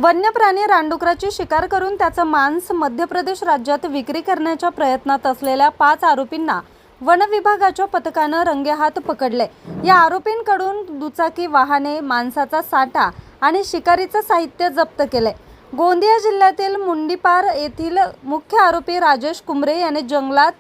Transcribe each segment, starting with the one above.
वन्य प्राणी रानडुकराची शिकार करून त्याचं मांस मध्य प्रदेश राज्यात विक्री करण्याच्या प्रयत्नात असलेल्या 5 आरोपींना वन विभागाच्या पथकानं रंगेहात पकडले। या आरोपींकडून दुचाकी वाहने, मांसाचा साठा आणि शिकारीचं साहित्य जप्त केले। गोंदिया जिल्ह्यातील मुंडीपार येथील मुख्य आरोपी राजेश कुमरे याने जंगलात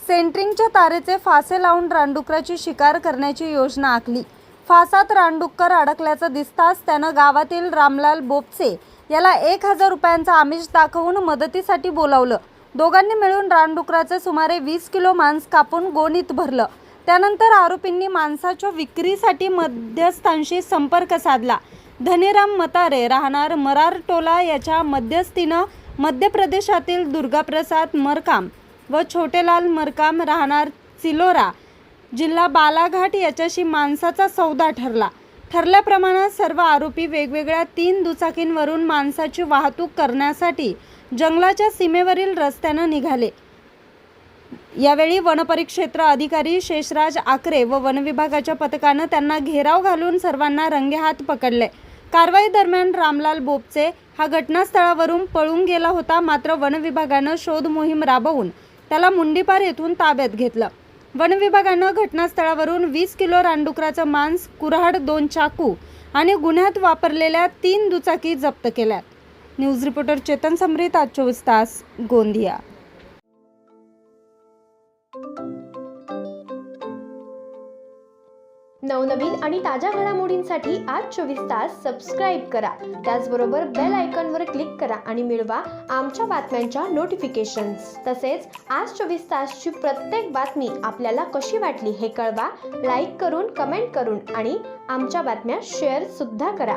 सेंट्रिंगच्या तारेचे फासे लावून रानडुकराची शिकार करण्याची योजना आखली। फासात रानडुक्कर अडकल्याचं दिसताच त्यानं गावातील रामलाल बोपसे याला 1000 रुपयांचं आमिष दाखवून मदतीसाठी बोलावलं। दोघांनी मिळून रानडुकराचे सुमारे 20 किलो मांस कापून गोणीत भरलं। त्यानंतर आरोपींनी मांसाच्या विक्रीसाठी मध्यस्थांशी संपर्क साधला। धनीराम मतारे राहणार मरारटोला याच्या मध्यस्थीनं मध्य प्रदेशातील दुर्गाप्रसाद मरकाम व छोटेलाल मरकाम राहणार चिलोरा जिल्हा बालाघाट याच्याशी मांसाचा सौदा ठरल्याप्रमाणे सर्व आरोपी वेगवेगळ्या 3 दुचाकींवरून मांसाची वाहतूक करण्यासाठी जंगलाच्या सीमेवरील रस्त्यानं निघाले। यावेळी वनपरिक्षेत्र अधिकारी शेषराज आकरे व वन विभागाच्या पथकानं त्यांना घेराव घालून सर्वांना रंगेहात पकडले। कारवाई दरम्यान रामलाल बोपसे हा घटनास्थळावरून पळून गेला होता, मात्र वन विभागानं शोध मोहीम राबवून त्याला मुंडीपार येथून ताब्यात घेतलं। वन विभागानं घटनास्थळावरून 20 किलो रानडुकराचं मांस, कुऱ्हाड, 2 चाकू आणि गुन्ह्यात वापरलेल्या 3 दुचाकी जप्त केल्यात। न्यूज रिपोर्टर चेतन समरीत, आज 24 तास, गोंदिया। नवनवीन आणि ताज्या घडामोडींसाठी आज 24 तास सबस्क्राईब करा। त्याचबरोबर बेल आयकॉनवर क्लिक करा आणि मिळवा आमच्या बातम्यांच्या नोटिफिकेशन्स। तसेच आज 24 तासची प्रत्येक बातमी आपल्याला कशी वाटली हे कळवा, लाईक करून, कमेंट करून आणि आमच्या बातम्या शेअर सुद्धा करा।